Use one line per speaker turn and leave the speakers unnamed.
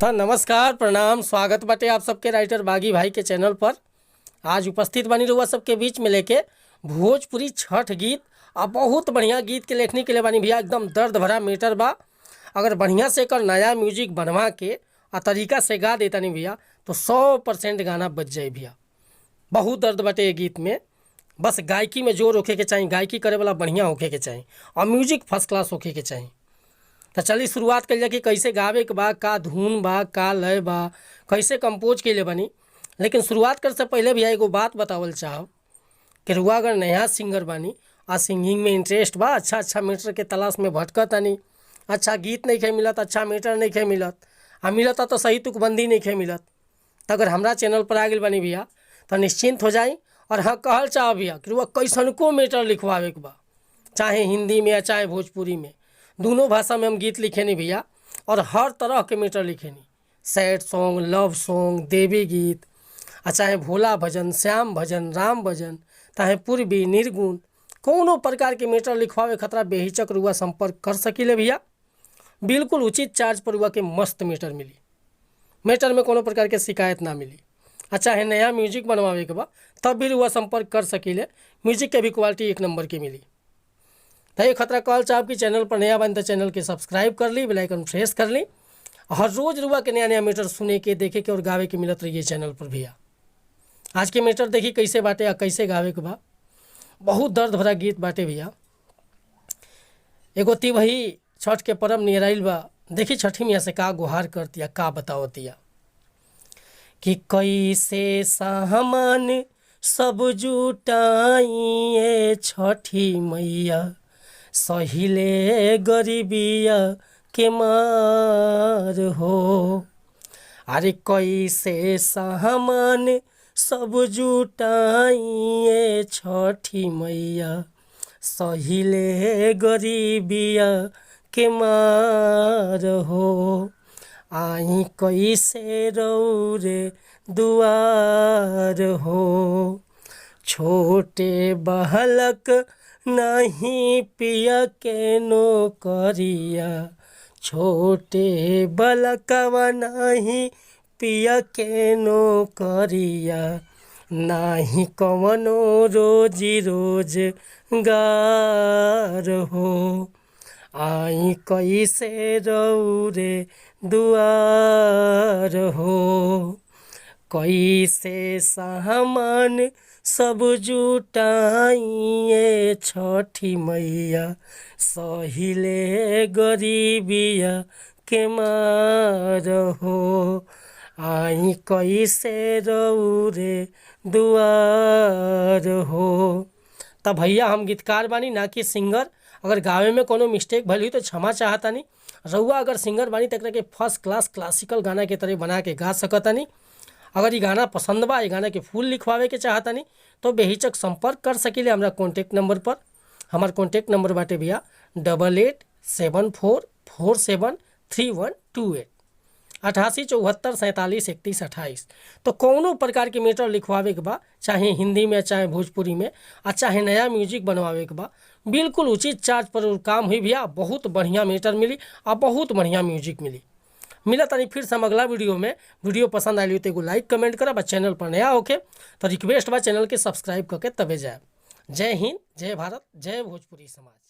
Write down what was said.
तो नमस्कार प्रणाम स्वागत बाटे आप सबके राइटर बागी भाई के चैनल पर। आज उपस्थित बनी रहुआ सबके बीच में लेके भोजपुरी छठ गीत और बहुत बढ़िया गीत के लेखनी के लिए बानी भैया। एकदम दर्द भरा मीटर बा। अगर बढ़िया से कर नया म्यूजिक बनवा के और तरीका से गा देता नहीं भैया तो 100% गाना बच जाए भैया। बहुत दर्द बाटे ये गीत में। बस गायकी में जोर होके के चाहिए, गायकी करे वाला बढ़िया होके के चाहिए और म्यूजिक फर्स्ट क्लास होके के चाहिए। तो चलिए शुरुआत कर लिया कि कैसे गावे के बा, का धुन बा, का लय बा, कैसे कंपोज के लिए बनी। लेकिन शुरुआत कर से पहले भैया एगो बात बतावल चाहब कि रुआ अगर नया सिंगर बानी और सिंगिंग में इंटरेस्ट बा, अच्छा मीटर के तलाश में भटकत नहीं, अच्छा गीत नहीं खे मिलत, अच्छा मीटर नहीं खे मिलत, आ मिलता तो सही तुकबंदी नहीं खे मिलत, तो अगर हमारा चैनल पर आ गई बानी भैया तो निश्चिंत हो जाई। और हाँ कहल चाह भैया कि रुआ कैसनको मीटर लिखवावे के बा, चाहे हिंदी में या चाहे भोजपुरी में, दोनों भाषा में हम गीत लिखे नहीं भैया। और हर तरह के मीटर लिखे नहीं, सैड सॉन्ग, लव सॉन्ग, देवी गीत, चाहे भोला भजन, श्याम भजन, राम भजन, चाहे पूर्वी निर्गुण, कोनो प्रकार के मीटर लिखवावे खतरा बेहिचक रुआ संपर्क कर सकीले भैया। बिल्कुल उचित चार्ज पर रुआ के मस्त मीटर मिली। मीटर में कोनो प्रकार के शिकायत ना मिली। चाहे नया म्यूजिक बनवावे के बा तब भी रुआ संपर्क कर सकीले। म्यूजिक के भी क्वालिटी एक नंबर की मिली। तो ये खतरा कॉल चाहे आपकी चैनल पर नया बन तो चैनल के सब्सक्राइब कर ली, बेल आइकन प्रेस कर ली। हर रोज़ रुआ के नया नया मीटर सुने के, देखे के और गावे के मिलत रहिए चैनल पर भैया। आज के मीटर देखी कैसे बाटे या कैसे गावे के बा। बहुत दर्द भरा गीत बाटे भैया। एगो ती वही छठ के परम नियराइल बा। देखी छठी मियाँ से का गुहार करतिया, का बतावतिया कि कैसे सामान सब जुटाइए छठी मैया, सहिले गरीबिया के मार हो। अरे कैसे सामान सब जुटाइए छठी मैया, सहिले गरीबिया के मार हो। आई कैसे रौरे दुआर हो, छोटे बालक नहीं पिया के नौकरिया, छोटे बालकवा नहीं पिया के नौकरिया, नाही कवनो रोजी रोजगार हो। आई कैसे रौरे दुआर हो, कैसे सामान सब जुटाइए छठी मैया, सहिले गरीबिया के मार हो। आई कैसे रौरे दुआर हो। तब भैया हम गीतकार बानी, ना कि सिंगर। अगर गावे में कोनो मिस्टेक भली हुई तो क्षमा चाहता नहीं। रउआ अगर सिंगर बानी तक के फर्स्ट क्लास क्लासिकल गाना के तरह बना के गा सकता नहीं। अगर ये गाना पसंद बा, ये गाना के फूल लिखवावे के चाहता नहीं तो बेहिचक संपर्क कर सकीले हमारा कॉन्टैक्ट नंबर पर। हमार कॉन्टैक्ट नंबर बाटे भैया 8874473128 8874473128। तो कौनो प्रकार के मीटर लिखवावे के बा, चाहे हिंदी में चाहे भोजपुरी में, और चाहे नया म्यूजिक बनवावे के बा, बिल्कुल उचित चार्ज पर काम हुई भैया। बहुत बढ़िया मीटर मिली और बहुत बढ़िया म्यूजिक मिला तनी। फिर से हम अगला वीडियो में, वीडियो पसंद आई तो एगो लाइक कमेंट करब। चैनल पर नया होके तो रिक्वेस्ट बा चैनल के सब्सक्राइब करके तबे जाए। जय हिंद, जय भारत, जय भोजपुरी समाज।